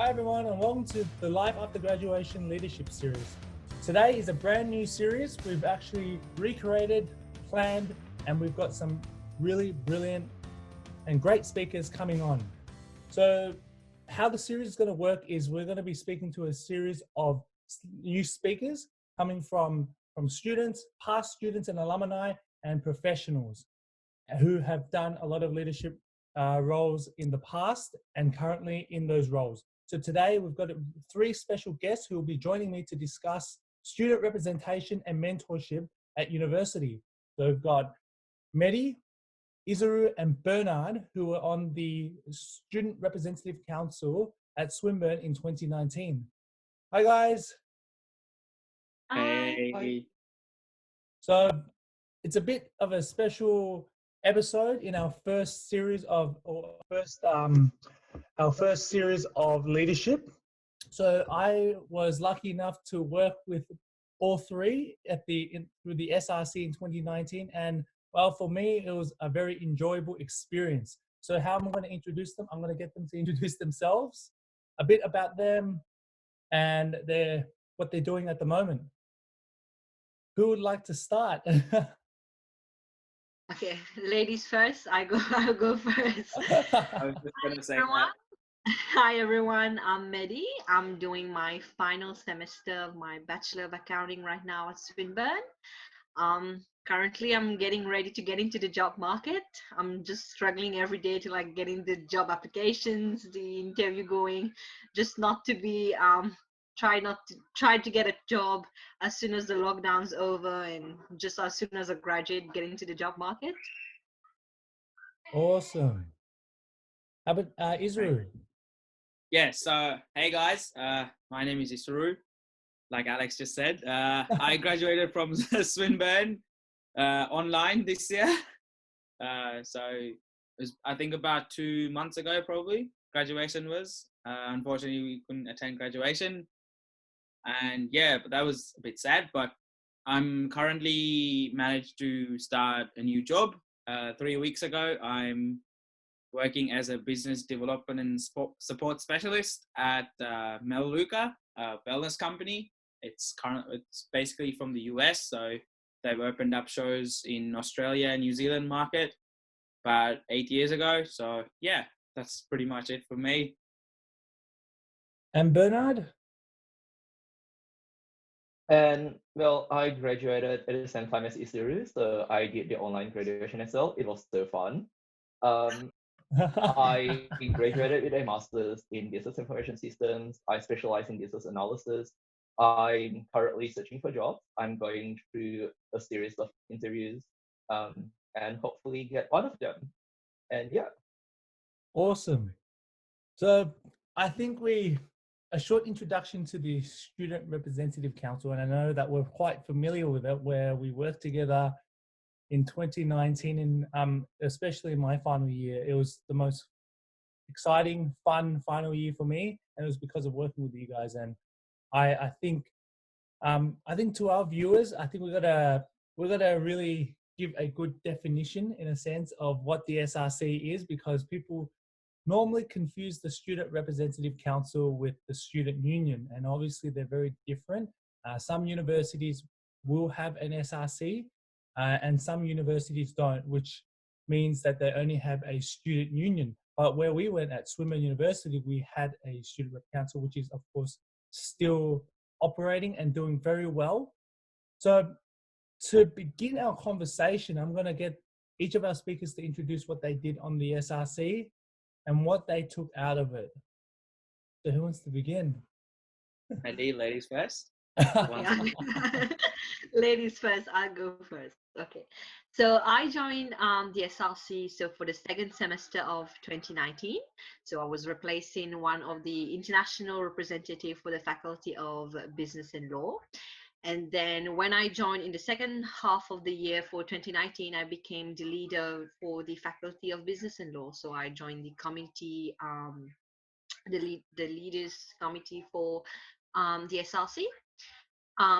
Hi everyone and welcome to the Life After Graduation Leadership Series. Today is a brand new series we've actually recreated, planned, and we've got some really brilliant and great speakers coming on. So how the series is going to work is we're going to be speaking to a series of new speakers coming from students, past students and alumni and professionals who have done a lot of leadership roles in the past and currently in those roles. So today we've got three special guests who will be joining me to discuss student representation and mentorship at university. So we've got Mehdi, Isaru and Bernard, who were on the Student Representative Council at Swinburne in 2019. Hi guys. Hey. So it's a bit of a special episode in our first series of leadership. So I was lucky enough to work with all three through the SRC in 2019, and well, for me it was a very enjoyable experience. So how am I going to introduce them? I'm going to get them to introduce themselves, a bit about them, and what they're doing at the moment. Who would like to start? Okay, ladies first. I'll go first. I was just going to say that. Hi everyone, I'm Mehdi. I'm doing my final semester of my Bachelor of Accounting right now at Swinburne. Currently I'm getting ready to get into the job market. I'm just struggling every day to getting the job applications, the interview going, just not to be try to get a job as soon as the lockdown's over and just as soon as I graduate, get into the job market. Awesome. How about Israel? Yeah, so hey guys, my name is Isaru, like Alex just said. I graduated from Swinburne online this year. So it was, I think, about 2 months ago, probably, graduation was. Unfortunately, we couldn't attend graduation. And yeah, but that was a bit sad, but I'm currently managed to start a new job. 3 weeks ago, I'm working as a business development and support specialist at Melaleuca, a wellness company. It's basically from the US, so they've opened up shows in Australia and New Zealand market about 8 years ago. So yeah, that's pretty much it for me. And Bernard? And well, I graduated at the same time as Isiru, so I did the online graduation as well. It was so fun. I graduated with a master's in business information systems. I specialize in business analysis. I'm currently searching for jobs. I'm going through a series of interviews and hopefully get one of them. And yeah. Awesome. So I think a short introduction to the Student Representative Council, and I know that we're quite familiar with it, where we worked together in 2019, and especially in my final year. It was the most exciting, fun final year for me, and it was because of working with you guys. And I think to our viewers, I think we're gonna really give a good definition, in a sense, of what the SRC is, because people normally confuse the Student Representative Council with the Student Union, and obviously they're very different. Some universities will have an SRC, and some universities don't, which means that they only have a Student Union. But where we went at Swinburne University, we had a Student Rep Council, which is, of course, still operating and doing very well. So to begin our conversation, I'm going to get each of our speakers to introduce what they did on the SRC and what they took out of it. So who wants to begin? Maybe ladies first. Ladies first, I'll go first. Okay. So I joined the SRC for the second semester of 2019. So I was replacing one of the international representative for the Faculty of Business and Law. And then when I joined in the second half of the year for 2019, I became the leader for the Faculty of Business and Law. So I joined the committee, the leaders committee for the SRC.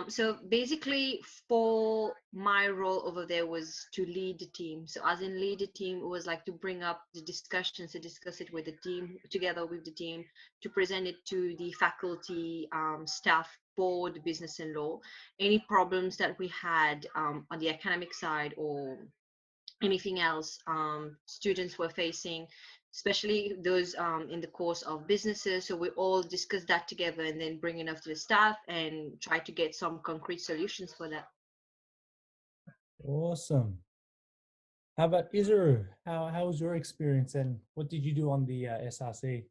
So basically, for my role over there was to lead the team. So as in lead the team, it was like to bring up the discussions, to discuss it with the team, together with the team, to present it to the faculty, staff for the business and law. Any problems that we had on the academic side or anything else students were facing, especially those in the course of businesses. So we all discuss that together and then bring it up to the staff and try to get some concrete solutions for that. Awesome. How about Isaru? How was your experience and what did you do on the SRC?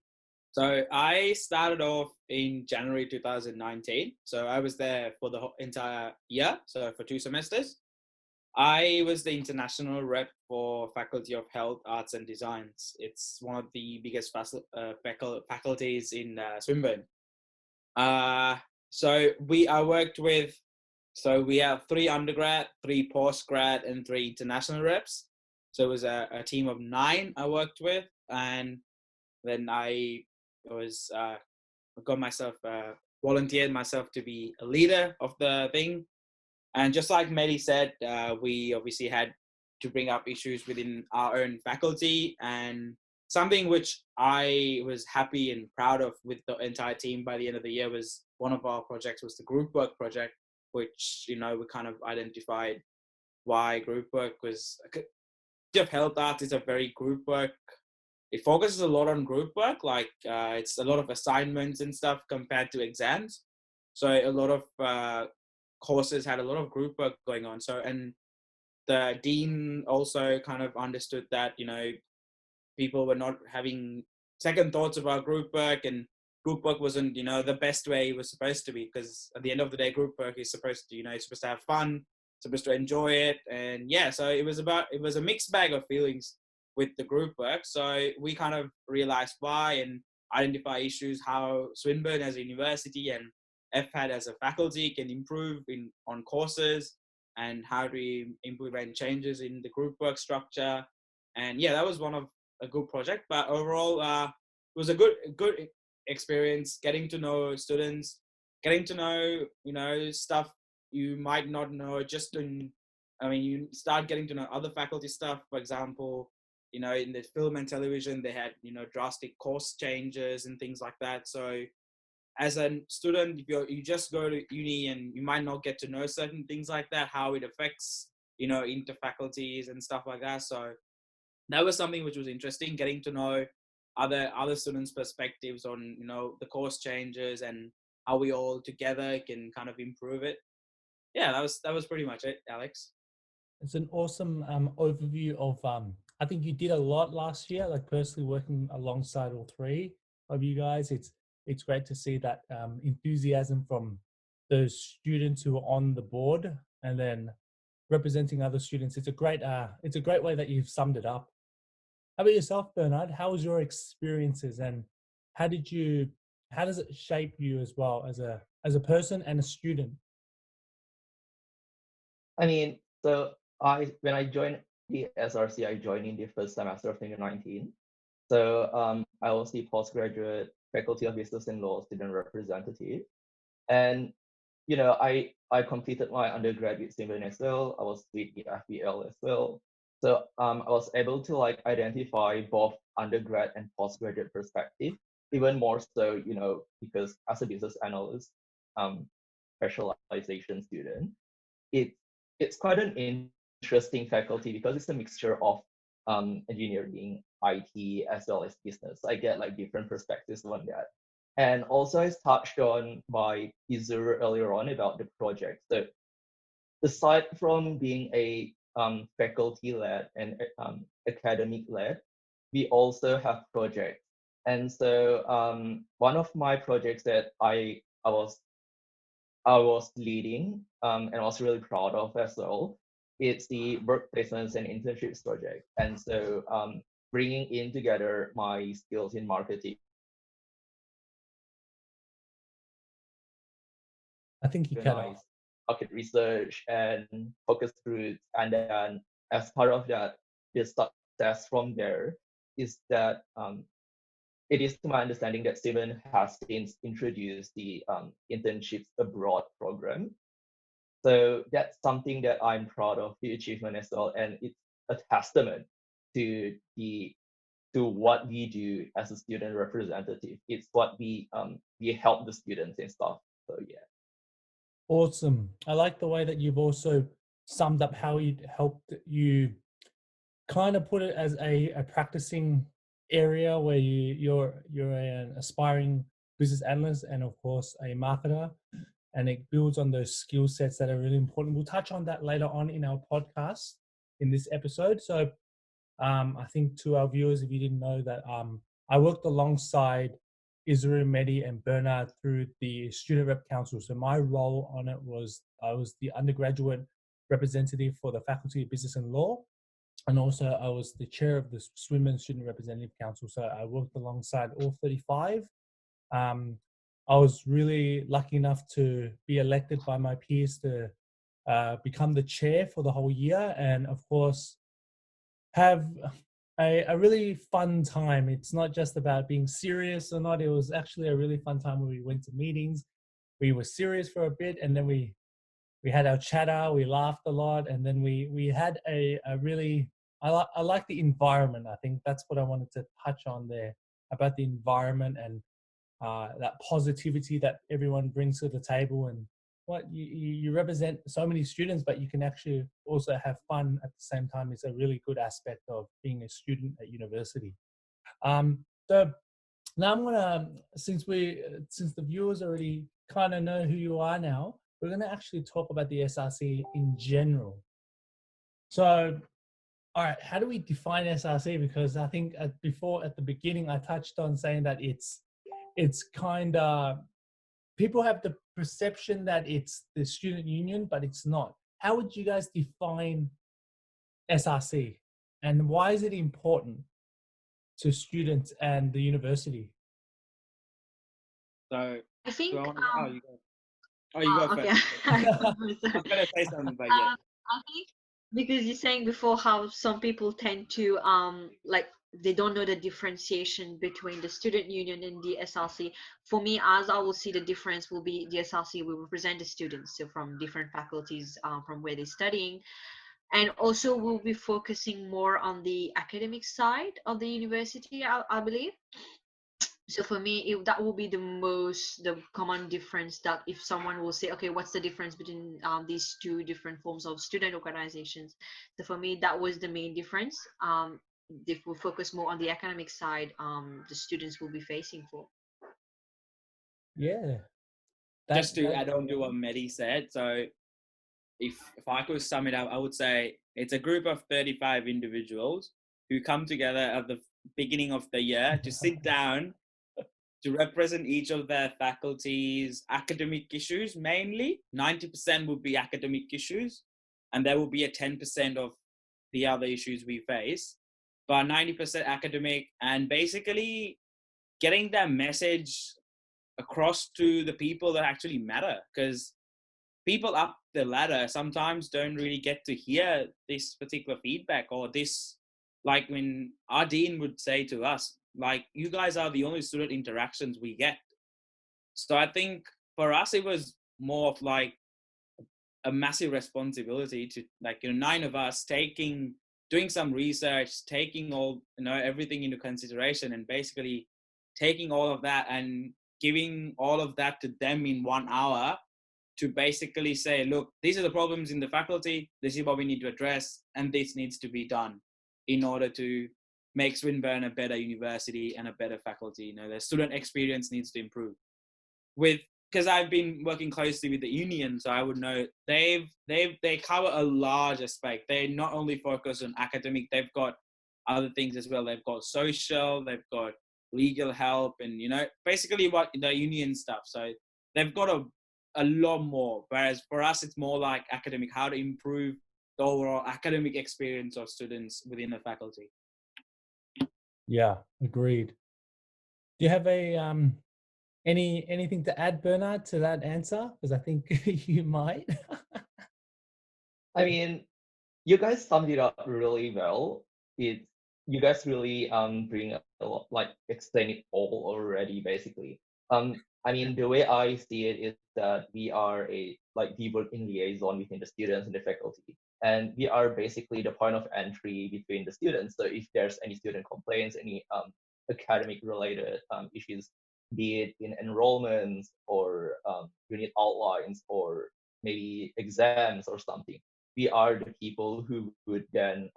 So I started off in January 2019. So I was there for the entire year, so for 2 semesters. I was the international rep for Faculty of Health, Arts and Designs. It's one of the biggest faculties in Swinburne. So we have 3 undergrad, 3 postgrad, and 3 international reps. So it was a team of 9 I worked with, and then I was got myself volunteered myself to be a leader of the thing. And just like Mehdi said, we obviously had to bring up issues within our own faculty, and something which I was happy and proud of with the entire team by the end of the year was one of our projects was the group work project, which, we kind of identified why group work was, of health arts is a very group work. It focuses a lot on group work, like it's a lot of assignments and stuff compared to exams. So a lot of courses had a lot of group work going on. So, and the dean also kind of understood that, people were not having second thoughts about group work, and group work wasn't, the best way it was supposed to be, because at the end of the day, group work is supposed to, it's supposed to have fun, supposed to enjoy it. And yeah, so it was a mixed bag of feelings with the group work. So we kind of realized why and identify issues, how Swinburne as a university and FHAD as a faculty can improve on courses, and how to implement changes in the group work structure. And yeah, that was one of a good project. But overall, it was a good experience, getting to know students, getting to know, stuff you might not know just you start getting to know other faculty stuff. For example, in the film and television, they had, drastic course changes and things like that. So as a student, if you just go to uni and you might not get to know certain things like that, how it affects, interfaculties and stuff like that. So that was something which was interesting, getting to know other students' perspectives on, the course changes and how we all together can kind of improve it. Yeah, that was pretty much it, Alex. It's an awesome overview of, I think you did a lot last year, like personally working alongside all 3 of you guys. It's great to see that enthusiasm from those students who are on the board and then representing other students. It's a great way that you've summed it up. How about yourself, Bernard? How was your experiences, and how does it shape you as well as a person and a student? I mean, so when I joined the SRC, I joined in the first semester of 2019. So I was the postgraduate Faculty of Business and Law student representative, and I completed my undergraduate Swinburne as well. I was with the FBL as well. So I was able to identify both undergrad and postgraduate perspective, even more so, because as a business analyst, specialization student, it's quite an interesting faculty because it's a mixture of engineering, IT, as well as business. I get different perspectives on that. And also as touched on by Izur earlier on about the project. So aside from being a faculty-led and academic-led, we also have projects. And so one of my projects that I was leading and I was really proud of as well, it's the work placements and internships project. And so bringing in together my skills in marketing, I think you cut off. market research and focus groups, and then as part of that, the success from there is that it is to my understanding that Stephen has since introduced the internships abroad program, So that's something that I'm proud of the achievement as well, and it's a testament to what we do as a student representative. It's what we help the students and stuff. So yeah. Awesome. I like the way that you've also summed up how you helped you kind of put it as a practicing area where you're an aspiring business analyst and of course a marketer, and it builds on those skill sets that are really important. We'll touch on that later on in our podcast in this episode. So I think to our viewers, if you didn't know that, I worked alongside Israel, Mehdi, and Bernard through the Student Rep Council. So my role on it was I was the undergraduate representative for the Faculty of Business and Law, and also I was the chair of the Swinburne Student Representative Council. So I worked alongside all 35. I was really lucky enough to be elected by my peers to become the chair for the whole year, and of course have a really fun time. It's not just about being serious or not. It was actually a really fun time where we went to meetings. We were serious for a bit, and then we had our chatter. We laughed a lot, and then we had a really I like the environment. I think that's what I wanted to touch on there, about the environment and that positivity that everyone brings to the table, and what you represent so many students, but you can actually also have fun at the same time. It's a really good aspect of being a student at university. So now I'm gonna, since the viewers already kind of know who you are now, we're gonna actually talk about the SRC in general. So, all right, how do we define SRC? Because I think at the beginning, I touched on saying that it's kind of, people have the perception that it's the student union, but it's not. How would you guys define SRC, and why is it important to students and the university? So, I think. oh, you go. Oh, you go Okay. first. I Sorry. was gonna say something, but yeah. I think because you're saying before how some people tend to like they don't know the differentiation between the student union and the SRC. For me, as I will see, the difference will be the SRC will represent the students, so from different faculties, from where they're studying, and also we'll be focusing more on the academic side of the university, I believe. So for me, that will be the common difference, that if someone will say, okay, what's the difference between these two different forms of student organizations? So for me, that was the main difference. If we focus more on the academic side, the students will be facing for. Yeah, Just to add on to what Mehdi said, so if I could sum it up, I would say it's a group of 35 individuals who come together at the beginning of the year to sit down to represent each of their faculties' academic issues. Mainly 90% would be academic issues, and there will be a 10% of the other issues we face, but 90% academic, and basically getting their message across to the people that actually matter, because people up the ladder sometimes don't really get to hear this particular feedback, or this, like when our dean would say to us, like, you guys are the only student interactions we get. So I think for us it was more of like a massive responsibility to, like, 9 of us doing some research, taking all, everything into consideration, and basically taking all of that and giving all of that to them in 1 hour, to basically say, look, these are the problems in the faculty, this is what we need to address, and this needs to be done in order to make Swinburne a better university and a better faculty. The student experience needs to improve. Because I've been working closely with the union, so I would know they cover a large aspect. They not only focus on academic, they've got other things as well. They've got social, they've got legal help, and basically what the union stuff. So they've got a lot more. Whereas for us, it's more like academic, how to improve the overall academic experience of students within the faculty. Yeah, agreed. Do you have anything to add, Bernard, to that answer? Because I think you might. I mean, you guys summed it up really well. You guys really bring a lot, like explain it all already, basically. I mean, the way I see it is that we are we work in liaison between the students and the faculty. And we are basically the point of entry between the students. So if there's any student complaints, any academic related issues, be it in enrollments or unit outlines or maybe exams or something, we are the people who would then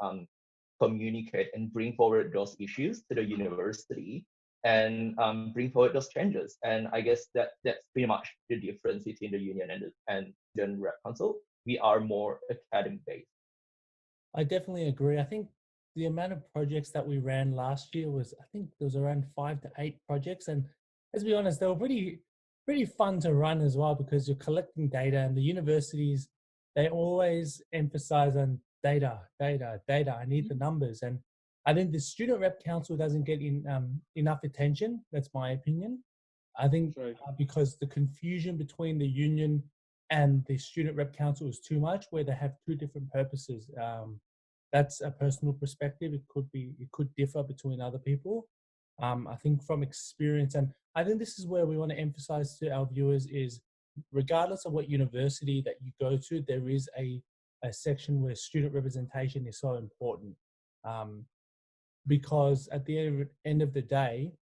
communicate and bring forward those issues to the university and bring forward those changes. And I guess that's pretty much the difference between the union and student rep council. We are more academic based. I definitely agree. I think the amount of projects that we ran last year was, I think there was around 5 to 8 projects. And let's be honest, they were pretty fun to run as well, because you're collecting data, and the universities, they always emphasize on data, data, data. I need the numbers. And I think the student rep council doesn't get enough attention. That's my opinion. I think because the confusion between the union and the student rep council is too much, where they have two different purposes. That's a personal perspective. It could differ between other people. I think from experience, and I think this is where we want to emphasize to our viewers is, regardless of what university that you go to, there is a section where student representation is so important. Because at the end of the day,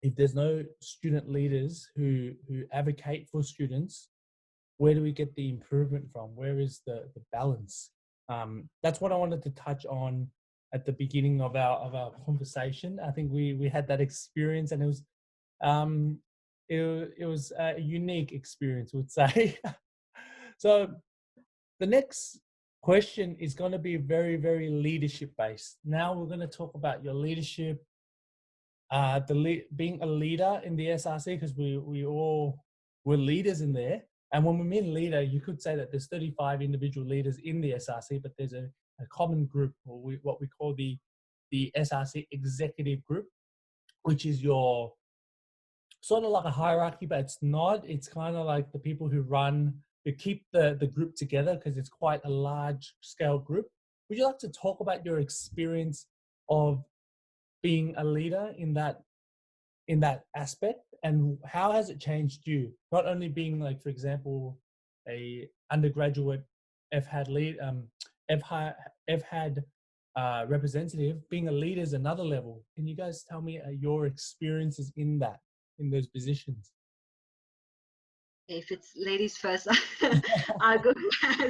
if there's no student leaders who advocate for students, where do we get the improvement from? Where is the balance? That's what I wanted to touch on at the beginning of our conversation. I think we had that experience, and it was a unique experience, I would say. So the next question is going to be very, very leadership based. Now we're going to talk about your leadership, being a leader in the SRC, because we all were leaders in there. And when we mean leader, you could say that there's 35 individual leaders in the SRC, but there's a common group, or what we call the SRC executive group, which is your sort of like a hierarchy, but it's not. It's kind of like the people who keep the group together, because it's quite a large scale group. Would you like to talk about your experience of being a leader in that aspect, and how has it changed you? Not only being, like, for example, a undergraduate FHAD representative, being a leader is another level. Can you guys tell me your experiences in those positions? If it's ladies first, I'll go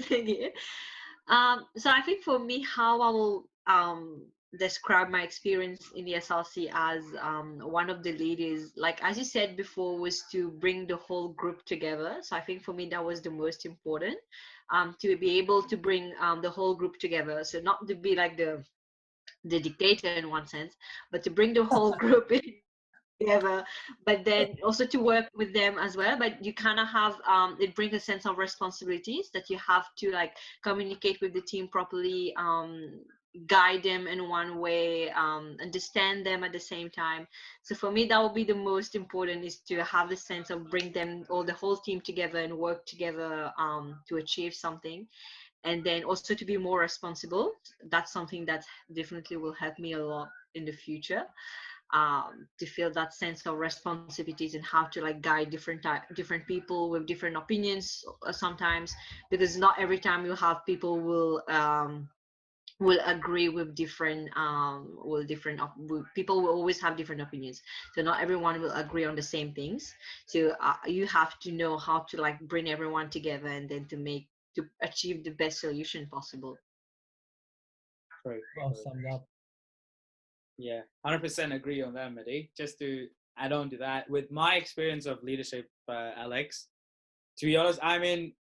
thinking. So I think for me, how I will describe my experience in the SLC as one of the leaders, like as you said before, was to bring the whole group together. So I think for me that was the most important, to be able to bring the whole group together. So not to be like the dictator in one sense, but to bring the whole group together, but then also to work with them as well. But you kind of have it brings a sense of responsibilities that you have to like communicate with the team properly, guide them in one way, understand them at the same time. So for me that would be the most important, is to have the sense of bring them, or the whole team together, and work together to achieve something. And then also to be more responsible. That's something that definitely will help me a lot in the future, to feel that sense of responsibilities, and how to like guide different people with different opinions sometimes, because not every time you have people will agree with people will always have different opinions, so not everyone will agree on the same things. So you have to know how to like bring everyone together, and then to achieve the best solution possible. Well summed up. Yeah, 100% agree on that, Mehdi. Just to add on to that, with my experience of leadership, Alex, to be honest, I mean,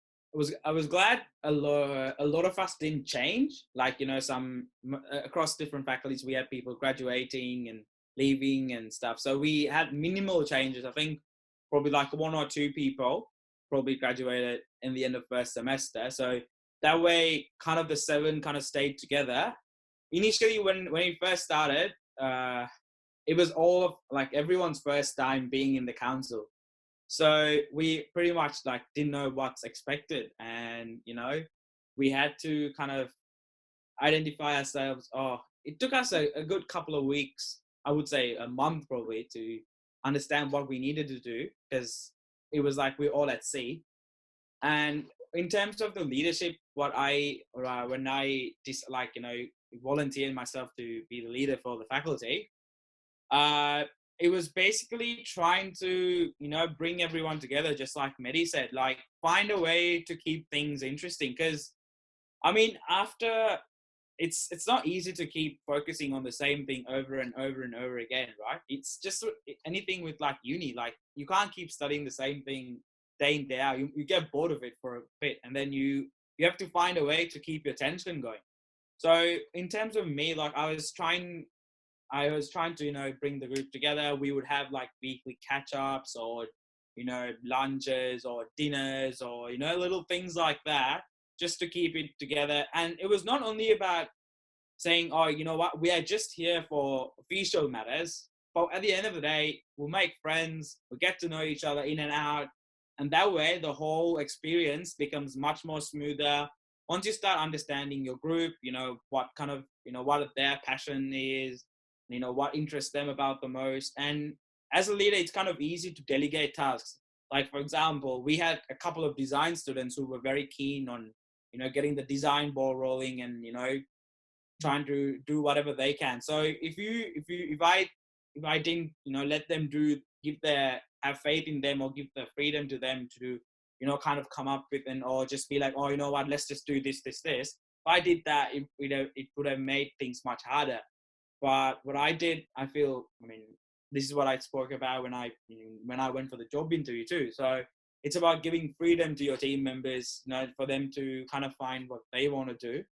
I was glad a lot of us didn't change. Like, you know, some across different faculties, we had people graduating and leaving and stuff. So we had minimal changes. I think probably like 1 or 2 people probably graduated in the end of first semester. So that way, kind of the 7 kind of stayed together. Initially, when we first started, it was all of like everyone's first time being in the council. So we pretty much like didn't know what's expected, and you know, we had to kind of identify ourselves. Oh, it took us a good couple of weeks, I would say a month probably, to understand what we needed to do, because it was like we're all at sea. And in terms of the leadership, when I volunteered myself to be the leader for the faculty, it was basically trying to, bring everyone together, just like Mehdi said, like find a way to keep things interesting. Because, I mean, after it's not easy to keep focusing on the same thing over and over and over again, right? It's just anything with like uni, like you can't keep studying the same thing day in, day out. You get bored of it for a bit, and then you have to find a way to keep your attention going. So in terms of me, like I was trying to, bring the group together. We would have like weekly catch-ups or, lunches or dinners or, little things like that, just to keep it together. And it was not only about saying, oh, you know what, we are just here for official matters, but at the end of the day, we'll make friends, we'll get to know each other in and out. And that way, the whole experience becomes much more smoother. Once you start understanding your group, what kind of, what their passion is, what interests them about the most. And as a leader, it's kind of easy to delegate tasks. Like, for example, we had a couple of design students who were very keen on, getting the design ball rolling and, trying to do whatever they can. So if I didn't, let them have faith in them or give the freedom to them to, kind of come up with or just be like, oh, you know what, let's just do this. If I did that, it would have made things much harder. But what I did, I feel, this is what I spoke about when I went for the job interview too. So it's about giving freedom to your team members, for them to kind of find what they want to do,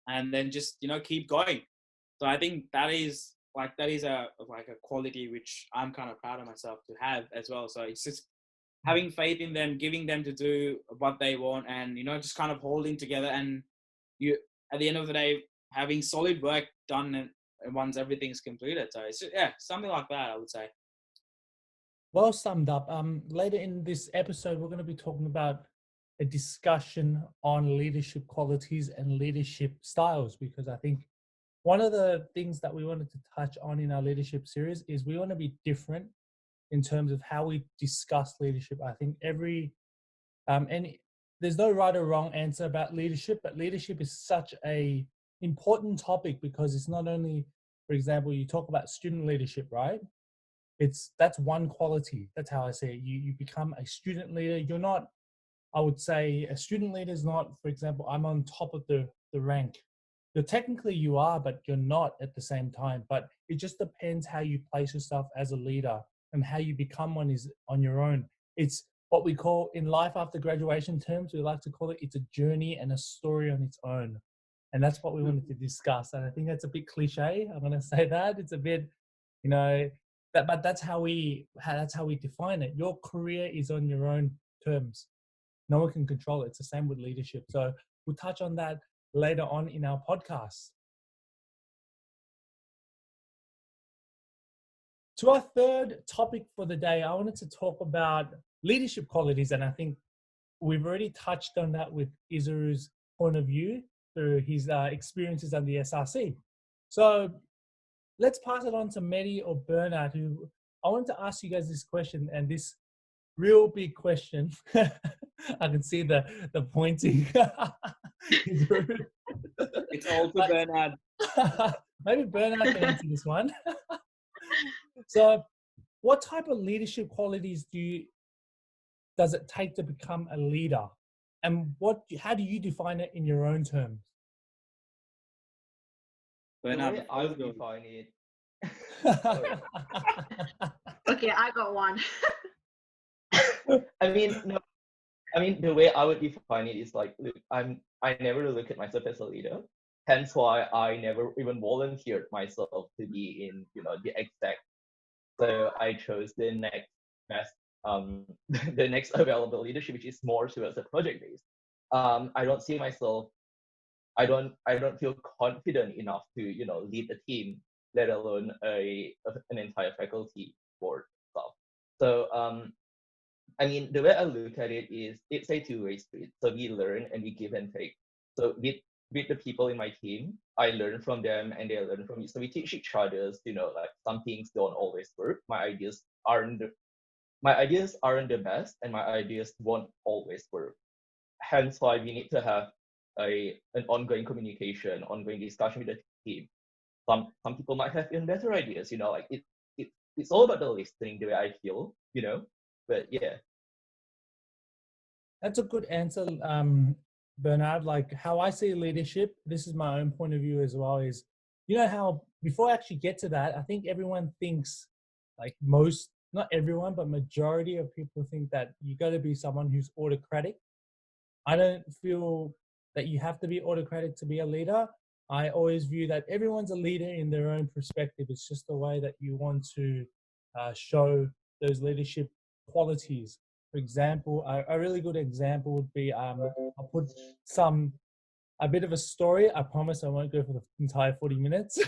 and then just keep going. So I think that is a quality which I'm kind of proud of myself to have as well. So it's just having faith in them, giving them to do what they want, and just kind of holding together, and you at the end of the day having solid work done and once everything's completed. So it's something like that, I would say. Well summed up. Later in this episode, we're going to be talking about a discussion on leadership qualities and leadership styles, because I think one of the things that we wanted to touch on in our leadership series is we want to be different in terms of how we discuss leadership. I think there's no right or wrong answer about leadership, but leadership is such a important topic because it's not only, for example, you talk about student leadership, right? That's one quality. That's how I say it. You become a student leader. You're not, I would say a student leader is not, for example, I'm on top of the rank. Technically you are, but you're not at the same time. But it just depends how you place yourself as a leader, and how you become one is on your own. It's what we call in life after graduation terms, we like to call it's a journey and a story on its own. And that's what we wanted to discuss. And I think that's a bit cliche. I'm going to say that. It's a bit, but that's how we define it. Your career is on your own terms. No one can control it. It's the same with leadership. So we'll touch on that later on in our podcast. To our third topic for the day, I wanted to talk about leadership qualities. And I think we've already touched on that with Isaru's point of view through his experiences at the SRC. So let's pass it on to Mehdi or Bernard, who I wanted to ask you guys this question, and this real big question. I can see the pointing. It's all to Bernard. Maybe Bernard can answer this one. So what type of leadership qualities does it take to become a leader? And how do you define it in your own terms? Bernard, I would define it. Okay, I got one. The way I would define it is like, look, I never look at myself as a leader. Hence why I never even volunteered myself to be in, the exec. So I chose the next best, the next available leadership, which is more towards a project based. I don't see myself. I don't feel confident enough to, lead a team, let alone an entire faculty board stuff. So the way I look at it is it's a two-way street. So we learn and we give and take. So with the people in my team, I learn from them and they learn from me. So we teach each other, like some things don't always work. My ideas aren't my ideas aren't the best and my ideas won't always work. Hence why we need to have an ongoing communication, ongoing discussion with the team. Some people might have even better ideas, like it's all about the listening, the way I feel, But yeah. That's a good answer, Bernard. Like how I see leadership, this is my own point of view as well, is how before I actually get to that, I think everyone thinks, like not everyone, but majority of people think that you got to be someone who's autocratic. I don't feel that you have to be autocratic to be a leader. I always view that everyone's a leader in their own perspective. It's just the way that you want to show those leadership qualities. For example, a really good example would be I'll put a bit of a story. I promise I won't go for the entire 40 minutes.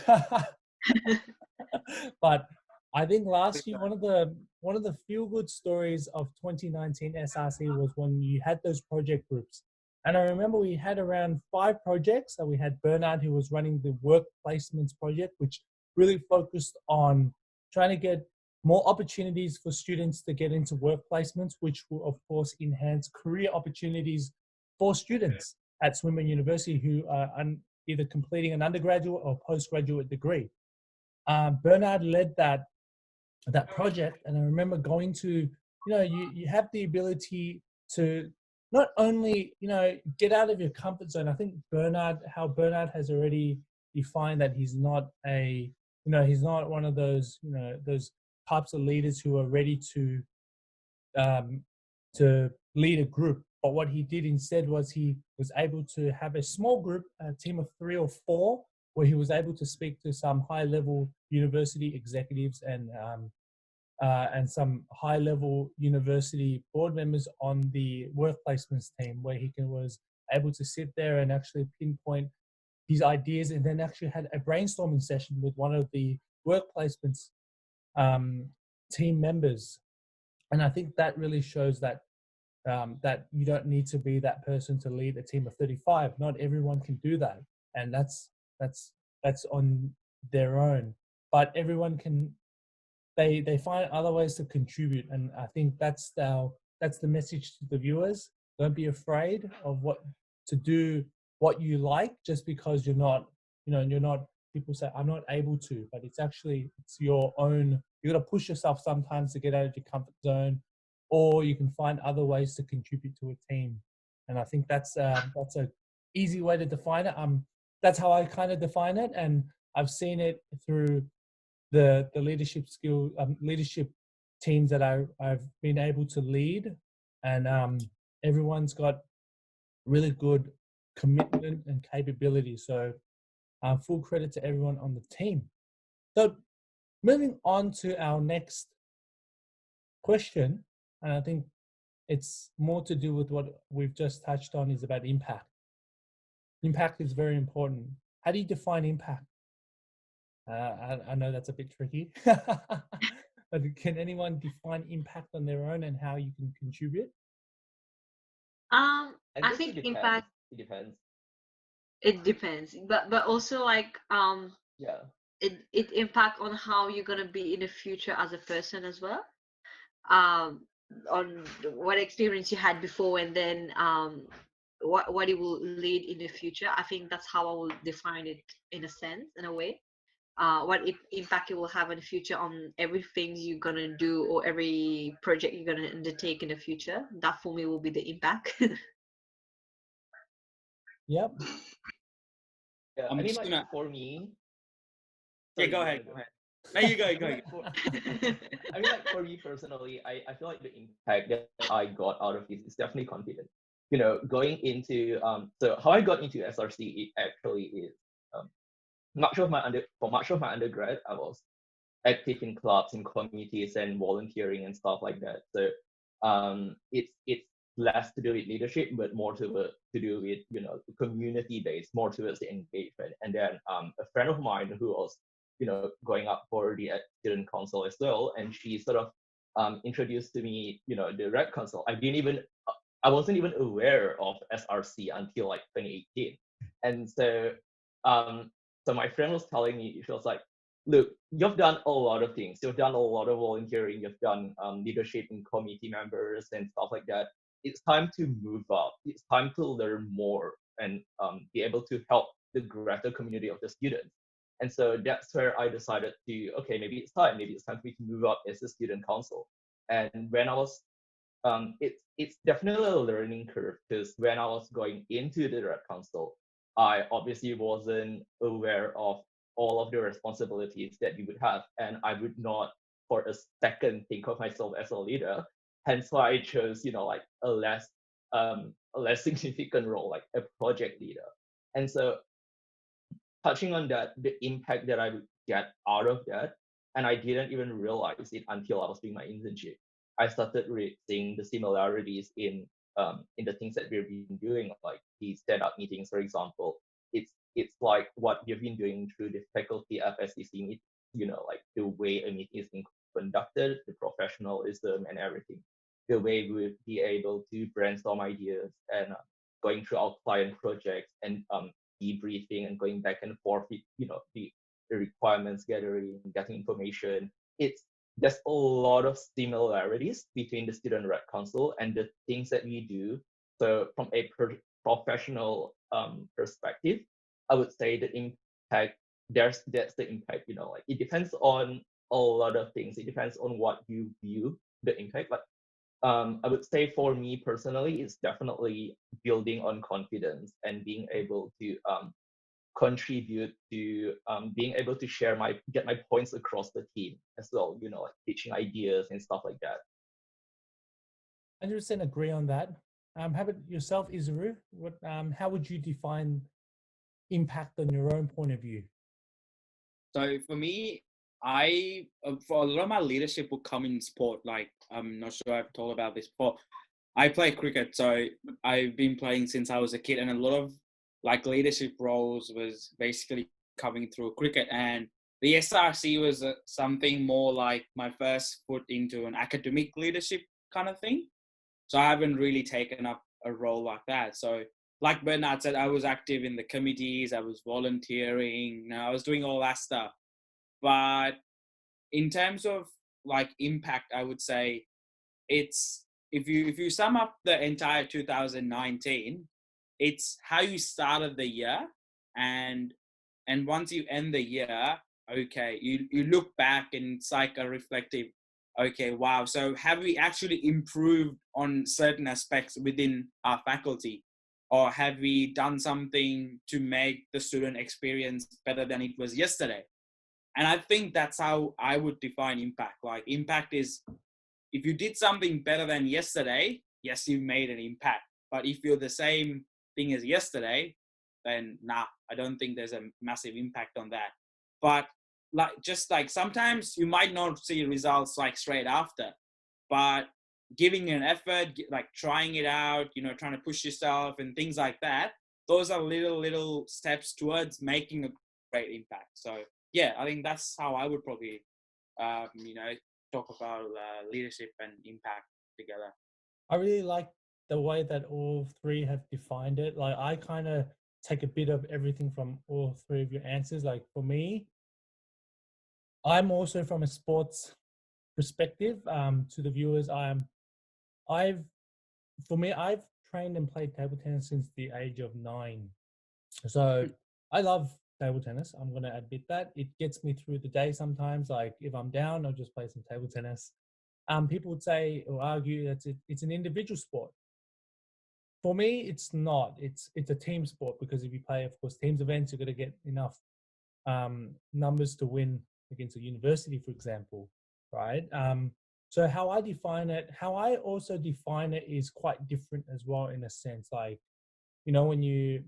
But I think last year one of the feel good stories of 2019 SRC was when you had those project groups. And I remember we had around 5 projects. So we had Bernard, who was running the work placements project, which really focused on trying to get more opportunities for students to get into work placements, which will of course enhance career opportunities for students at Swinburne University who are either completing an undergraduate or postgraduate degree. Bernard led that project, and I remember going to, you have the ability to not only get out of your comfort zone. I think Bernard has already defined that he's not he's not one of those those types of leaders who are ready to lead a group. But what he did instead was he was able to have a small group, a team of 3 or 4, where he was able to speak to some high-level university executives and some high-level university board members on the work placements team, where he was able to sit there and actually pinpoint his ideas, and then actually had a brainstorming session with one of the work placements team members. And I think that really shows that that you don't need to be that person to lead a team of 35. Not everyone can do that, and that's on their own. But everyone can. They find other ways to contribute, and I think that's the message to the viewers. Don't be afraid of to do what you like just because you're not. You're not. People say I'm not able to, but it's your own. You got to push yourself sometimes to get out of your comfort zone, or you can find other ways to contribute to a team. And I think that's a easy way to define it. That's how I kind of define it, and I've seen it through the leadership teams that I've been able to lead, and everyone's got really good commitment and capability. So full credit to everyone on the team. So moving on to our next question, and I think it's more to do with what we've just touched on, is about impact. Impact is very important. How do you define impact? I know that's a bit tricky, but can anyone define impact on their own and how you can contribute? I guess think it impact. depends. It depends, but also like Yeah. it impact on how you're gonna be in the future as a person as well. On what experience you had before, and then what it will lead in the future. I think that's how I will define it in a sense, in a way. What impact it will have in the future on everything you're gonna do or every project you're gonna undertake in the future. That for me will be the impact. Yep. Yeah. I'm I mean, just like gonna. for me. Yeah, Sorry, go you ahead. wanna Go ahead. No, you go. Go. I mean, like for me personally, I feel like the impact that I got out of this is definitely confident. Going into so how I got into SRC, it actually is much of my undergrad, I was active in clubs and communities and volunteering and stuff like that. So it's less to do with leadership, but more to do with community based, more towards the engagement. And then a friend of mine who was going up for the student council as well, and she sort of introduced to me the Red Council. I wasn't even aware of SRC until like 2018, and so my friend was telling me, she was like, look, you've done a lot of things. You've done a lot of volunteering. You've done leadership in committee members and stuff like that. It's time to move up. It's time to learn more and be able to help the greater community of the students. And so that's where I decided to, okay, maybe it's time. Maybe it's time for me to move up as a student council. And when I was it's definitely a learning curve because when I was going into the Red Council, I obviously wasn't aware of all of the responsibilities that you would have, and I would not for a second think of myself as a leader. Hence why I chose, like a less significant role, like a project leader. And so touching on that, the impact that I would get out of that, and I didn't even realize it until I was doing my internship. I started seeing the similarities in the things that we've been doing, like the stand-up meetings, for example. It's like what you've been doing through the faculty FSCC meet, like the way a meeting is being conducted, the professionalism and everything, the way we would be able to brainstorm ideas and going through our client projects and debriefing and going back and forth with the requirements gathering, getting information. There's a lot of similarities between the student rep council and the things that we do. So from a professional perspective, I would say the impact that's the impact. Like it depends on a lot of things. It depends on what you view the impact. But I would say for me personally, it's definitely building on confidence and being able to contribute to being able to get my points across the team as well, like pitching ideas and stuff like that. 100% agree on that. How about yourself, Isaru? How would you define impact on your own point of view? So for me, I for a lot of my leadership will come in sport. Like I'm not sure I've told about this before. I play cricket, so I've been playing since I was a kid, and a lot of like leadership roles was basically coming through cricket. And the SRC was something more like my first foot into an academic leadership kind of thing. So I haven't really taken up a role like that. So like Bernard said, I was active in the committees, I was volunteering, I was doing all that stuff. But in terms of like impact, I would say it's if you sum up the entire 2019, it's how you started the year, and once you end the year, okay, you look back and it's like a reflective, okay, wow, so have we actually improved on certain aspects within our faculty, or have we done something to make the student experience better than it was yesterday? And I think that's how I would define impact. Like impact is, if you did something better than yesterday, yes, you made an impact. But if you're the same thing as yesterday, then nah, I don't think there's a massive impact on that. But like sometimes you might not see results like straight after, but giving an effort, like trying it out, trying to push yourself and things like that, those are little steps towards making a great impact. So yeah, I think that's how I would probably, you know, talk about leadership and impact together. I really like the way that all three have defined it. Like I kind of take a bit of everything from all three of your answers. Like for me, I'm also from a sports perspective. To the viewers, I've trained and played table tennis since the age of 9. So I love table tennis. I'm going to admit that. It gets me through the day sometimes. Like if I'm down, I'll just play some table tennis. People would say or argue that it's an individual sport. For me, it's not. It's a team sport because if you play, of course, teams events, you're going to get enough numbers to win against a university, for example, right? So how I also define it is quite different as well in a sense. Like, when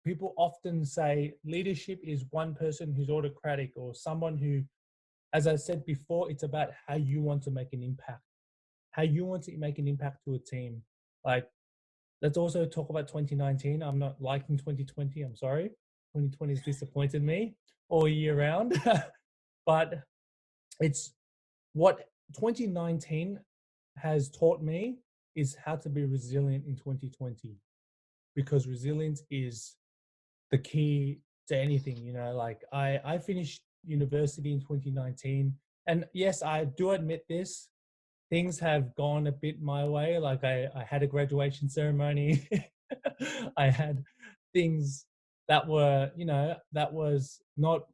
people often say leadership is one person who's autocratic or someone who, as I said before, it's about how you want to make an impact, how you want to make an impact to a team. Like, let's also talk about 2019. I'm not liking 2020. I'm sorry. 2020 has disappointed me all year round. But it's what 2019 has taught me is how to be resilient in 2020, because resilience is the key to anything. Like I finished university in 2019. And yes, I do admit this. Things have gone a bit my way. Like I had a graduation ceremony. I had things that were, that was not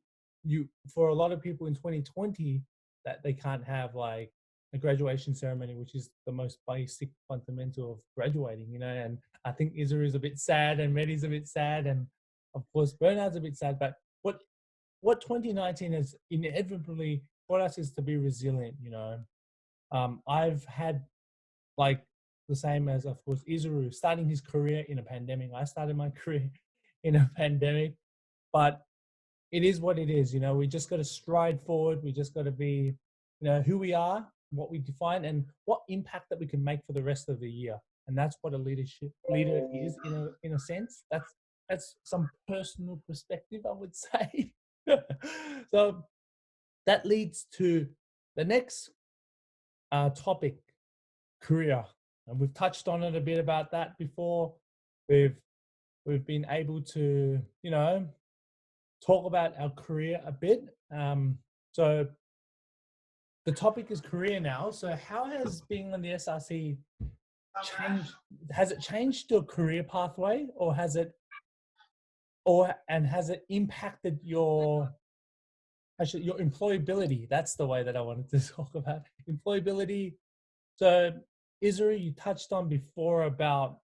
you for a lot of people in 2020 that they can't have like a graduation ceremony, which is the most basic fundamental of graduating, and I think Izzer is a bit sad and Medi's a bit sad. And of course, Bernard's a bit sad, but what 2019 has inevitably taught us is to be resilient, I've had like the same as, of course, Izuru starting his career in a pandemic. I started my career in a pandemic, but it is what it is. We just got to stride forward. We just got to be, who we are, what we define, and what impact that we can make for the rest of the year. And that's what a leader is in a sense. That's some personal perspective, I would say. So that leads to the next topic, career, and we've touched on it a bit about that before. We've been able to talk about our career a bit. So the topic is career now. So how has being on the SRC changed? Has it changed your career pathway, or has it impacted your employability? That's the way that I wanted to talk about employability. So Izuru, you touched on before about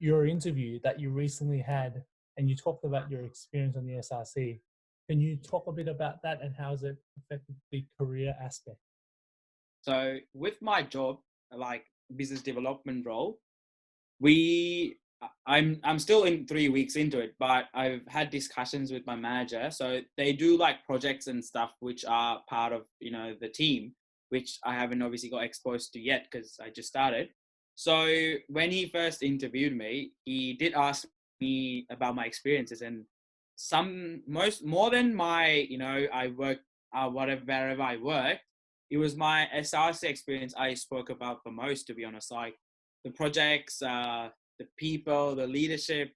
your interview that you recently had, and you talked about your experience on the SRC. Can you talk a bit about that and how has it affected the career aspect? So with my job, like business development role, I'm still in 3 weeks into it, but I've had discussions with my manager. So they do like projects and stuff which are part of the team, which I haven't obviously got exposed to yet because I just started. So when he first interviewed me, he did ask me about my experiences, and more than my I work wherever I work, it was my SRC experience I spoke about the most, to be honest. Like the projects, the people, the leadership,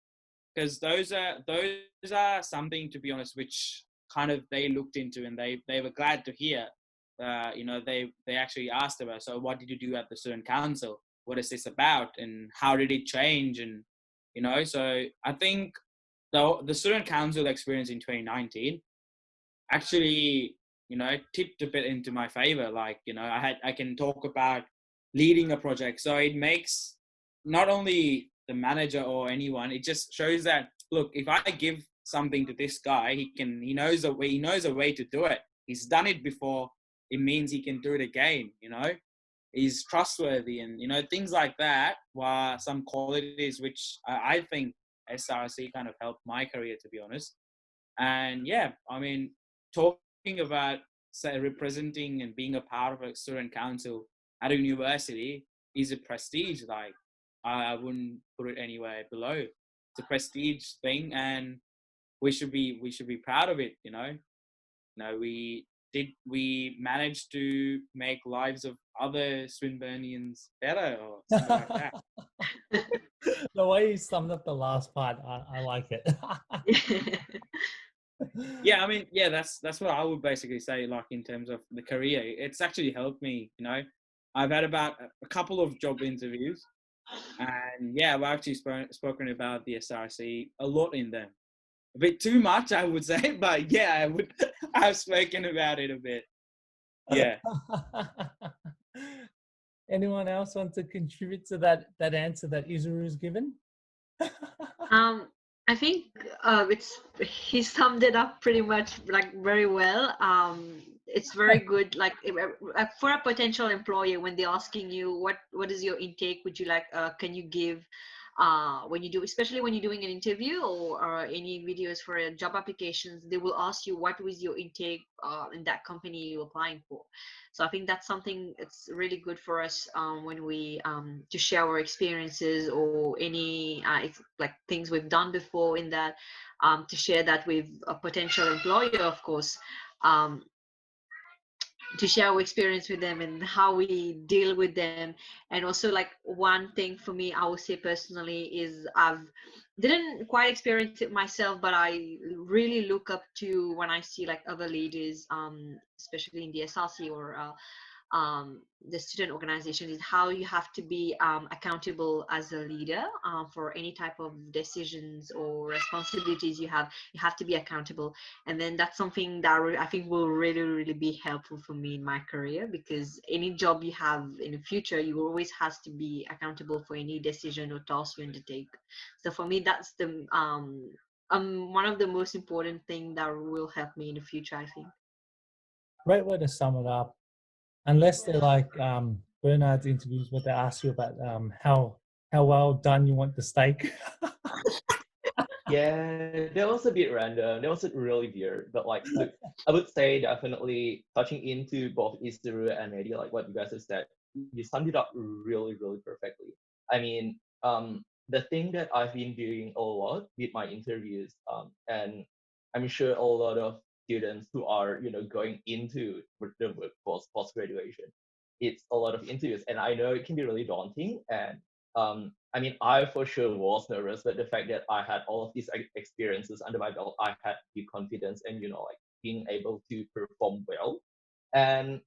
because those are something, to be honest, which kind of they looked into, and they were glad to hear. They actually asked about, so what did you do at the student council? What is this about, and how did it change? And so I think the student council experience in 2019 actually tipped a bit into my favor. Like I can talk about leading a project, so it makes not only the manager or anyone, it just shows that, look, if I give something to this guy, he knows a way to do it. He's done it before. It means he can do it again. He's trustworthy, and things like that were some qualities which I think SRC kind of helped my career, to be honest. And yeah, I mean, talking about representing and being a part of a student council at a university is a prestige. Like I wouldn't put it anywhere below. It's a prestige thing, and we should be proud of it. We managed to make lives of other Swinburnians better, or something like that. The way you summed up the last part, I like it. Yeah, I mean, yeah, that's what I would basically say. Like in terms of the career, it's actually helped me. I've had about a couple of job interviews, and yeah, I've actually spoken about the SRC a lot in them. A bit too much, I would say, but yeah, I've spoken about it a bit. Yeah. Anyone else want to contribute to that answer that Izuru's given? I think he summed it up pretty much like very well. It's very good, like for a potential employer, when they're asking you what is your intake, would you like, can you give, when you do, especially when you're doing an interview or any videos for job applications, they will ask you what was your intake in that company you're applying for. So I think that's something it's really good for us when we to share our experiences or any like things we've done before in that, to share that with a potential employer, of course. to share our experience with them and how we deal with them. And also, like, one thing for me, I would say personally, is I've didn't quite experience it myself, but I really look up to when I see like other leaders, especially in the SRC or the student organization, is how you have to be accountable as a leader for any type of decisions or responsibilities you have. You have to be accountable, and then that's something that I think will really, really be helpful for me in my career, because any job you have in the future, you always has to be accountable for any decision or task you undertake. So for me, that's the one of the most important thing that will help me in the future, I think. Great way to sum it up. Unless they're like Bernard's interviews where they ask you about how well done you want the steak. Yeah, that was a bit random. That was really weird. But like, look, I would say definitely touching into both Isuru and Mehdi, like what you guys have said, you summed it up really, really perfectly. I mean, the thing that I've been doing a lot with my interviews, and I'm sure a lot of students who are, going into the workforce post graduation, it's a lot of interviews, and I know it can be really daunting. And I mean, I for sure was nervous, but the fact that I had all of these experiences under my belt, I had the confidence and, like being able to perform well. And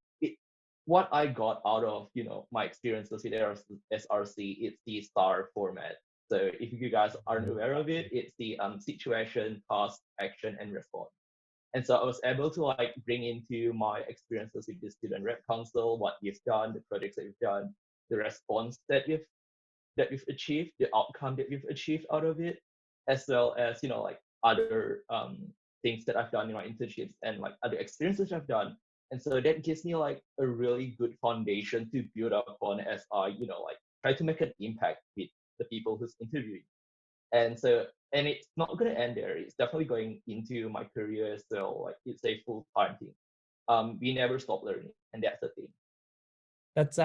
what I got out of, my experiences with SRC, it's the STAR format. So if you guys aren't aware of it, it's the situation, task, action, and response. And so I was able to like bring into my experiences with the student rep council, what we've done, the projects that we've done, the response that we've achieved, the outcome that we've achieved out of it, as well as like other things that I've done in my internships and like other experiences I've done. And so that gives me like a really good foundation to build up on as I like try to make an impact with the people who's interviewing. And so, and it's not going to end there. It's definitely going into my career as well. Like it's a full-time thing. We never stop learning, and that's the thing. That's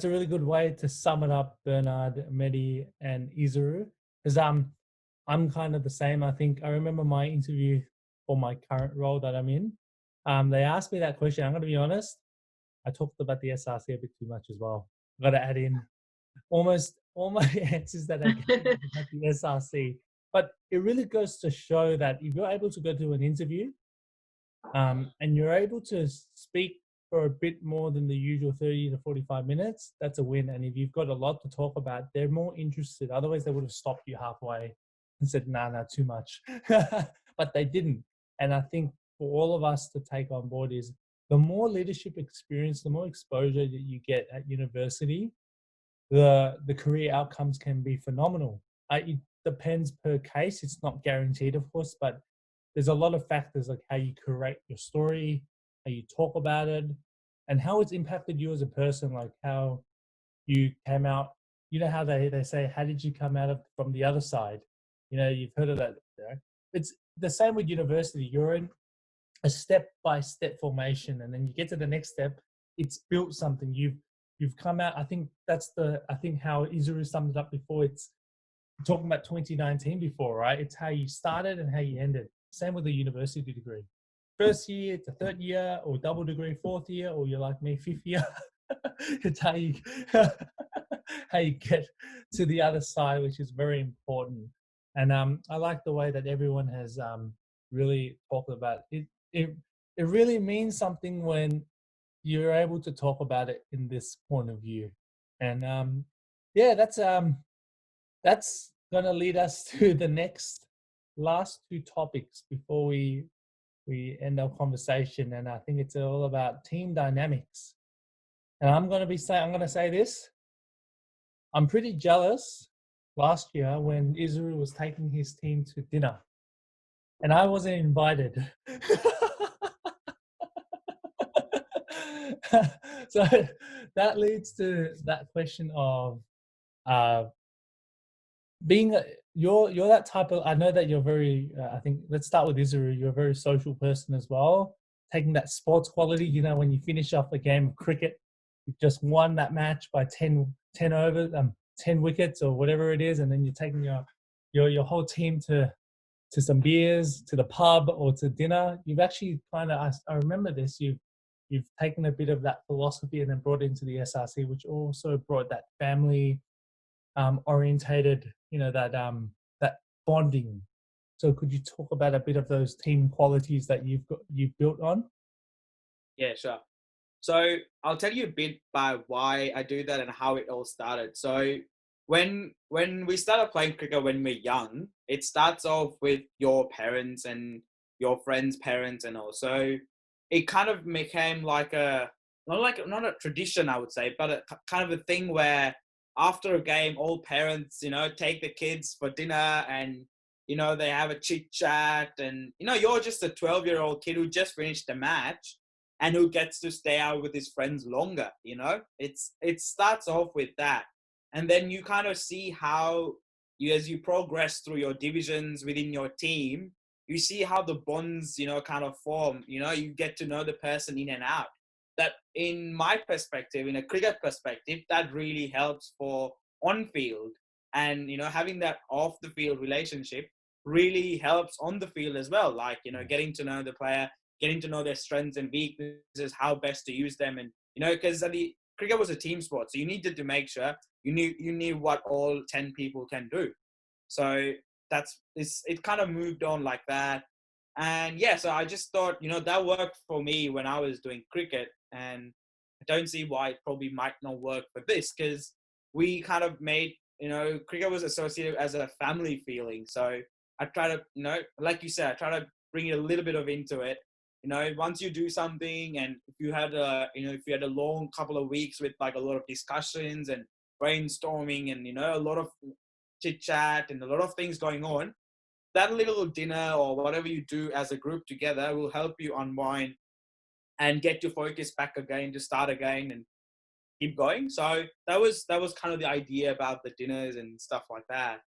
a really good way to sum it up, Bernard, Mehdi, and Izuru. Because I'm kind of the same. I think I remember my interview for my current role that I'm in. They asked me that question. I'm going to be honest. I talked about the SRC a bit too much as well. I've got to add in almost all my answers that I gave about the SRC. But it really goes to show that if you're able to go to an interview and you're able to speak for a bit more than the usual 30 to 45 minutes, that's a win. And if you've got a lot to talk about, they're more interested. Otherwise, they would have stopped you halfway and said, nah, too much. But they didn't. And I think for all of us to take on board is the more leadership experience, the more exposure that you get at university, the career outcomes can be phenomenal. It depends per case. It's not guaranteed, of course, but there's a lot of factors like how you curate your story, how you talk about it, and how it's impacted you as a person, like how you came out. You know how they say, how did you come out of from the other side? You've heard of that. It's the same with university. You're in a step-by-step formation, and then you get to the next step. It's built something. You've come out. I think how Izuru summed it up before. It's talking about 2019 before, right? It's how you started and how you ended. Same with a university degree. First year to third year, or double degree, fourth year, or you're like me, fifth year. It's how you how you get to the other side, which is very important. And I like the way that everyone has really talked about it. It really means something when you're able to talk about it in this point of view. And yeah, that's going to lead us to the last two topics before we end our conversation. And I think it's all about team dynamics. And I'm going to say this. I'm pretty jealous last year when Israel was taking his team to dinner and I wasn't invited. So that leads to that question of being you're that type of. I know that you're very. I think let's start with Israel. You're a very social person as well. Taking that sports quality, when you finish off a game of cricket, you've just won that match by 10 overs, 10 wickets or whatever it is, and then you're taking your whole team to some beers, to the pub or to dinner. You've actually I remember this. you've taken a bit of that philosophy and then brought it into the SRC, which also brought that family orientated, that bonding. So could you talk about a bit of those team qualities that you've built on? Yeah, sure. So I'll tell you a bit about why I do that and how it all started. So when we started playing cricket when we're young, it starts off with your parents and your friends' parents, and also it kind of became like not a tradition, I would say, but kind of a thing where after a game, all parents, take the kids for dinner, and they have a chit chat, and you're just a 12-year-old kid who just finished the match and who gets to stay out with his friends longer. It starts off with that, and then you kind of see how as you progress through your divisions within your team, you see how the bonds kind of form. You get to know the person in and out. That, in my perspective, in a cricket perspective, that really helps for on field, and having that off the field relationship really helps on the field as well, like getting to know the player, getting to know their strengths and weaknesses, how best to use them. And because the cricket was a team sport, so you needed to make sure you knew what all 10 people can do. So it kind of moved on like that. And yeah, so I just thought that worked for me when I was doing cricket, and I don't see why it probably might not work for this, because we kind of made cricket was associated as a family feeling. So I try to like you said, I try to bring it a little bit of into it. Once you do something, and if you had a long couple of weeks with like a lot of discussions and brainstorming, and a lot of chit chat and a lot of things going on, that little dinner or whatever you do as a group together will help you unwind and get your focus back again to start again and keep going. So that was kind of the idea about the dinners and stuff like that.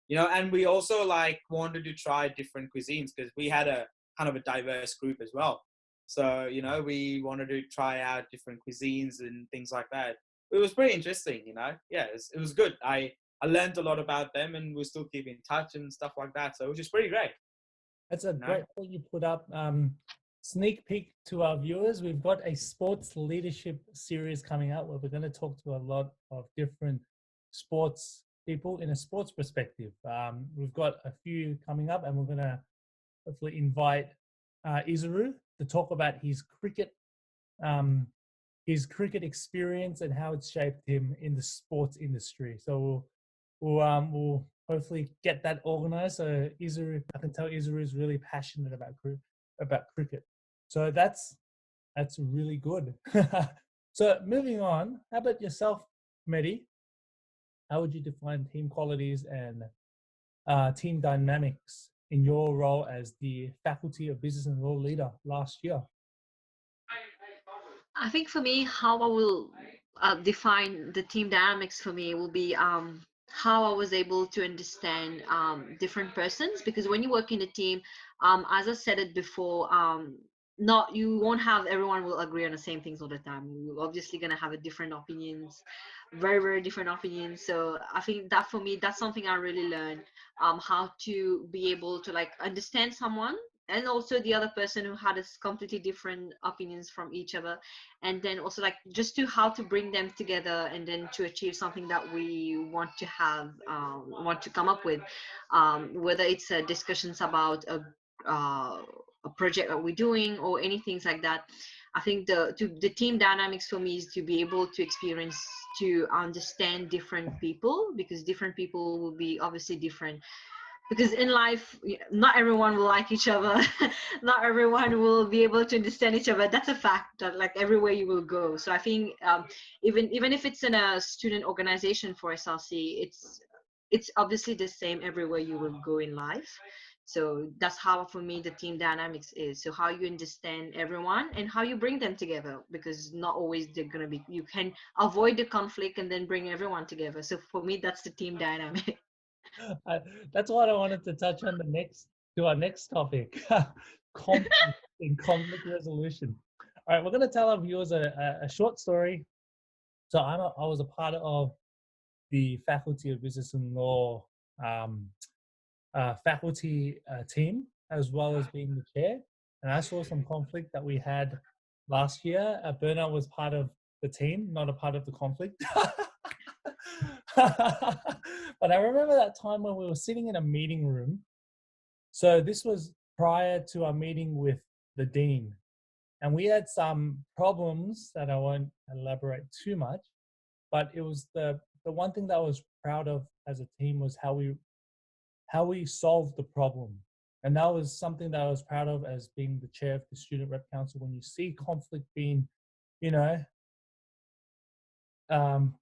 And we also like wanted to try different cuisines, because we had a kind of a diverse group as well. So, we wanted to try out different cuisines and things like that. It was pretty interesting, Yeah, it was good. I learned a lot about them, and we still keep in touch and stuff like that. So it was just pretty great. That's a great point you put up. Sneak peek to our viewers. We've got a sports leadership series coming out where we're going to talk to a lot of different sports people in a sports perspective. We've got a few coming up, and we're going to hopefully invite Isuru to talk about his cricket experience and how it's shaped him in the sports industry. So we'll hopefully get that organized. So Isuru, I can tell Isuru is really passionate about cricket. So that's really good. So moving on, how about yourself, Mehdi? How would you define team qualities and team dynamics in your role as the Faculty of Business and Law leader last year? I think for me, how I will define the team dynamics for me will be how I was able to understand different persons, because when you work in a team, as I said it before, not you won't have everyone will agree on the same things all the time. You're obviously gonna have a different opinions, very very different opinions. So I think that for me, that's something I really learned, how to be able to like understand someone, and also the other person who had a completely different opinions from each other, and then also like just to how to bring them together and then to achieve something that we want to have, want to come up with, whether it's discussions about a project that we're doing or anything like that. I think the team dynamics for me is to be able to experience, to understand different people, because different people will be obviously different, because in life not everyone will like each other. Not everyone will be able to understand each other. That's a fact, that like everywhere you will go. So I think even if it's in a student organization for SLC, it's obviously the same everywhere you will go in life. So that's how for me the team dynamics is, so how you understand everyone and how you bring them together, because not always they're going to be, you can avoid the conflict and then bring everyone together. So for me that's the team dynamic. That's what I wanted to touch on our next topic, conflict and conflict resolution. All right, we're going to tell our viewers a short story. So I was a part of the Faculty of Business and Law faculty team, as well as being the chair, and I saw some conflict that we had last year. Bernard was part of the team, not a part of the conflict. But I remember that time when we were sitting in a meeting room. So this was prior to our meeting with the dean. And we had some problems that I won't elaborate too much, but it was the one thing that I was proud of as a team was how we solved the problem. And that was something that I was proud of as being the chair of the student rep council. When you see conflict being, you know,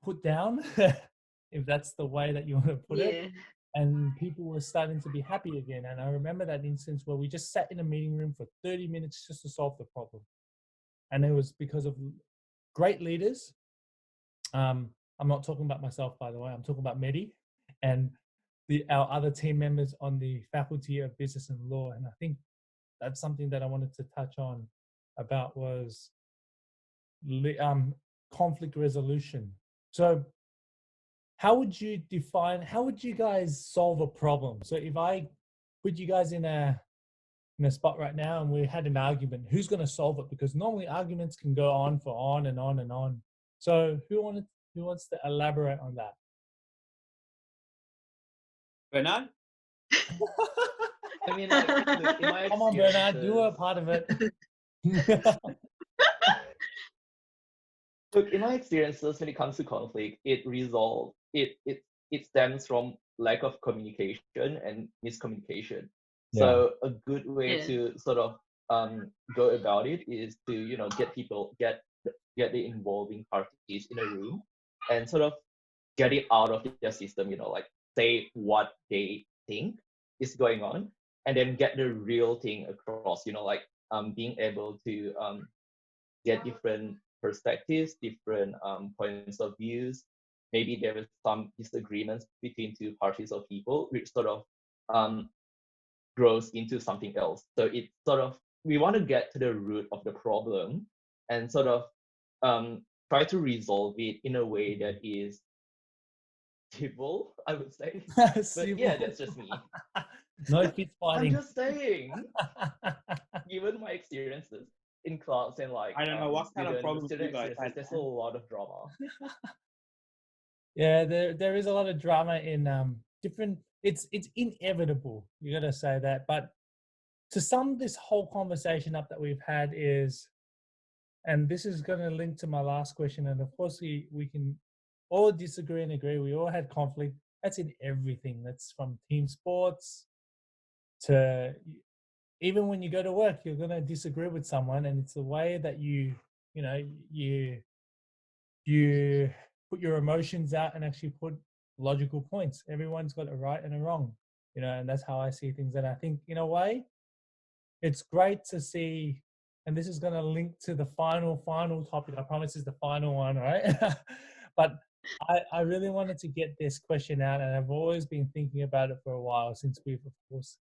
put down, if that's the way that you want to put it, Yeah. and people were starting to be happy again. And I remember that instance where we just sat in a meeting room for 30 minutes just to solve the problem. And it was because of great leaders. I'm not talking about myself, by the way. I'm talking about Mehdi and our other team members on the Faculty of Business and Law. And I think that's something that I wanted to touch on about was conflict resolution. So how would you guys solve a problem? So if I put you guys in a spot right now and we had an argument, who's going to solve it? Because normally arguments can go on for on and on and on. So who wants to elaborate on that? Bernard? I mean, like, look, in my Come on, Bernard, you were a experiences, part of it. look, in my experiences, when it comes to conflict, it stems from lack of communication and miscommunication. Yeah. So a good way Yeah. to sort of go about it is to get the involving parties in a room and sort of get it out of their system. Like say what they think is going on, and then get the real thing across. Like being able to get different perspectives, different points of views. Maybe there is some disagreements between two parties or people, which sort of grows into something else. So it's sort of, we want to get to the root of the problem and sort of try to resolve it in a way that is civil, I would say. But yeah, that's just me. No fist I'm fighting. just saying, given my experiences in class and like I don't know what kind of problems student you guys experiences, had. there's a lot of drama. Yeah, there is a lot of drama in different. It's inevitable. You got to say that. But to sum this whole conversation up that we've had is, and this is going to link to my last question. And of course, we can all disagree and agree. We all had conflict. That's in everything. That's from team sports to even when you go to work, you're going to disagree with someone, and it's the way that you put your emotions out and actually put logical points. Everyone's got a right and a wrong, and that's how I see things. And I think in a way, it's great to see, and this is going to link to the final topic. I promise is the final one, right? But I really wanted to get this question out, and I've always been thinking about it for a while since we've, of course,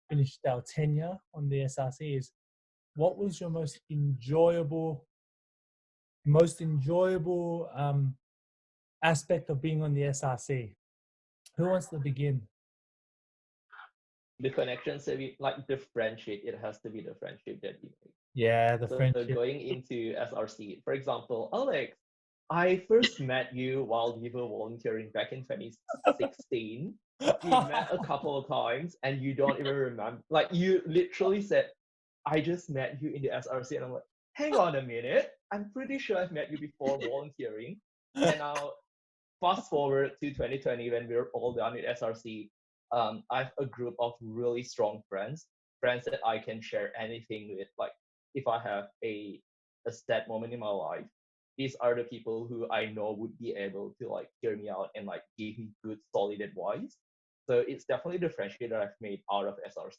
finished our tenure on the SRC. Is what was your most enjoyable aspect of being on the SRC? Who wants to begin? The connections that like the friendship, it has to be the friendship that you make. Yeah, the So friendship. going into SRC, for example, Alex, I first met you while you were volunteering back in 2016. We met a couple of times and you don't even remember. Like you literally said, I just met you in the SRC, and I'm like, hang on a minute. I'm pretty sure I've met you before volunteering. And now fast forward to 2020 when we're all done with SRC. I have a group of really strong friends that I can share anything with. Like if I have a sad moment in my life, these are the people who I know would be able to like hear me out and like give me good solid advice. So it's definitely the friendship that I've made out of SRC.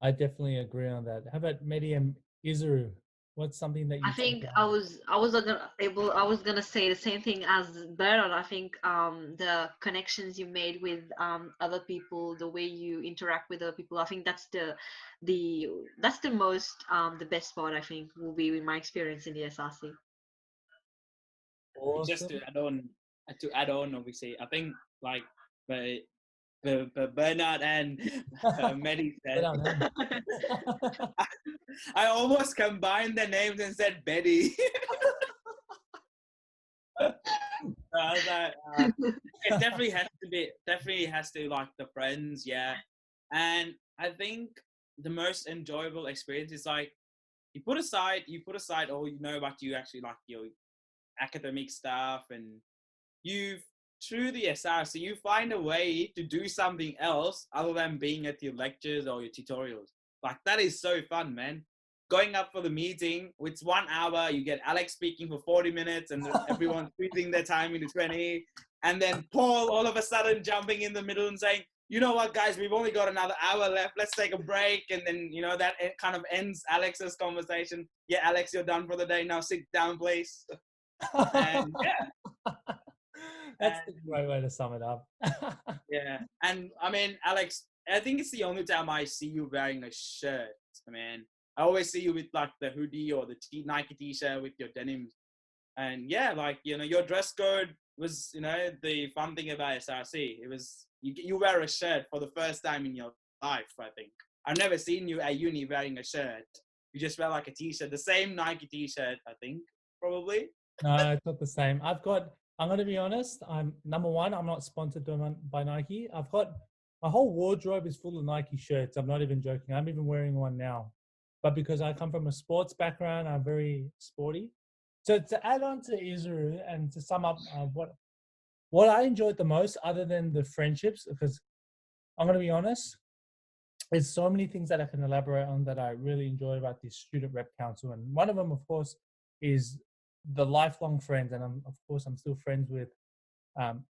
I definitely agree on that. How about Mehdi and Izuru? What's something that you I think I was gonna say the same thing as Bernard. I think the connections you made with other people, the way you interact with other people, I think that's the most the best part, I think, will be with my experience in the SRC. Awesome. Just to add on, obviously, I think like Bernard and Mehdi Good said. on them. I almost combined their names and said Betty. I was like, it definitely has to like the friends, yeah. And I think the most enjoyable experience is like you put aside all what you actually like your academic stuff, and you through the SRC you find a way to do something else other than being at your lectures or your tutorials. Like that is so fun, man. Going up for the meeting, it's 1 hour, you get Alex speaking for 40 minutes and everyone squeezing their time into 20. And then Paul all of a sudden jumping in the middle and saying, you know what, guys, we've only got another hour left. Let's take a break. And then, that kind of ends Alex's conversation. Yeah, Alex, you're done for the day. Now sit down, please. And yeah. That's a great way to sum it up. Yeah. And I mean, Alex, I think it's the only time I see you wearing a shirt. I mean, I always see you with like the hoodie or the Nike t-shirt with your denim. And yeah, like, your dress code was, the fun thing about SRC. It was, you wear a shirt for the first time in your life, I think. I've never seen you at uni wearing a shirt. You just wear like a t-shirt, the same Nike t-shirt, I think, probably. No, it's not the same. I'm going to be honest. Number one, I'm not sponsored by Nike. My whole wardrobe is full of Nike shirts. I'm not even joking. I'm even wearing one now. But because I come from a sports background, I'm very sporty. So to add on to Isuru and to sum up what I enjoyed the most, other than the friendships, because I'm going to be honest, there's so many things that I can elaborate on that I really enjoy about this student rep council. And one of them, of course, is the lifelong friends. And I'm still friends with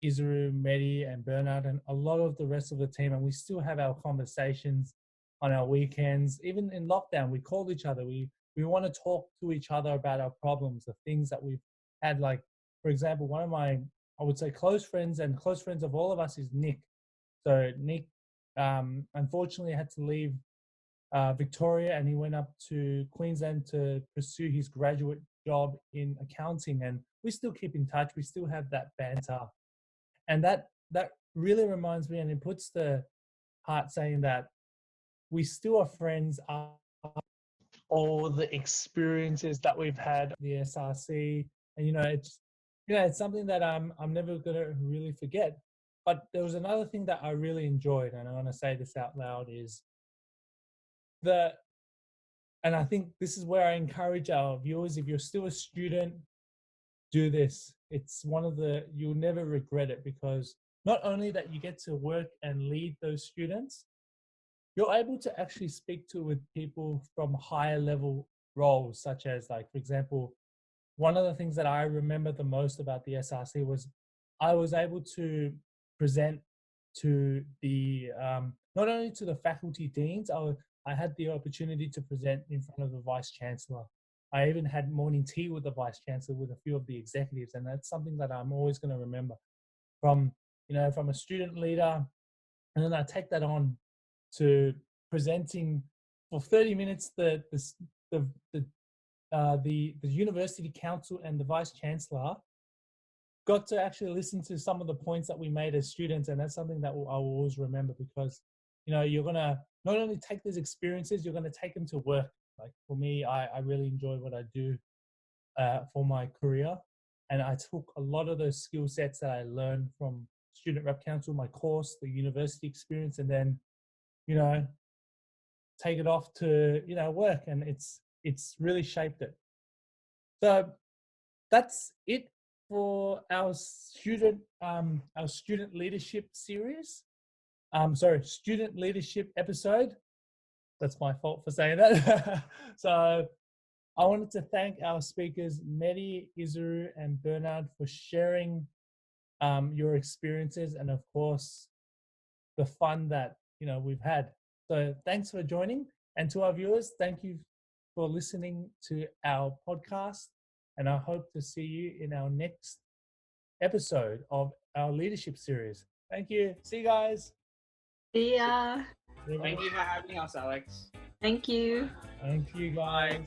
Isuru, Mehdi, and Bernard, and a lot of the rest of the team. And we still have our conversations on our weekends. Even in lockdown, we call each other. We want to talk to each other about our problems, the things that we've had. Like, for example, one of my, I would say, close friends of all of us is Nick. So Nick, unfortunately, had to leave Victoria, and he went up to Queensland to pursue his graduate job in accounting. And we still keep in touch. We still have that banter, and that really reminds me, and it puts the heart saying that we still are friends after all the experiences that we've had at the SRC. And it's something that I'm never gonna really forget. But there was another thing that I really enjoyed, and I want to say this out loud, is and I think this is where I encourage our viewers, if you're still a student, do this. It's you'll never regret it, because not only that you get to work and lead those students, you're able to actually speak with people from higher level roles, such as, like, for example, one of the things that I remember the most about the SRC was I was able to present to the, not only to the faculty deans, I had the opportunity to present in front of the Vice Chancellor. I even had morning tea with the Vice Chancellor with a few of the executives, and that's something that I'm always going to remember from a student leader. And then I take that on to presenting for 30 minutes the university council, and the Vice Chancellor got to actually listen to some of the points that we made as students. And that's something that I will always remember, because you're going to not only take these experiences, you're going to take them to work. Like for me, I really enjoy what I do for my career, and I took a lot of those skill sets that I learned from student rep council, my course, the university experience, and then take it off to work, and it's really shaped it. So that's it for our student leadership series. Student leadership episode. That's my fault for saying that. So I wanted to thank our speakers, Mehdi, Isuru, and Bernard, for sharing your experiences, and of course the fun that we've had. So thanks for joining, and to our viewers, thank you for listening to our podcast, and I hope to see you in our next episode of our leadership series. Thank you. See you guys. See ya. Thank you for having us, Alex. Thank you. Thank you, guys.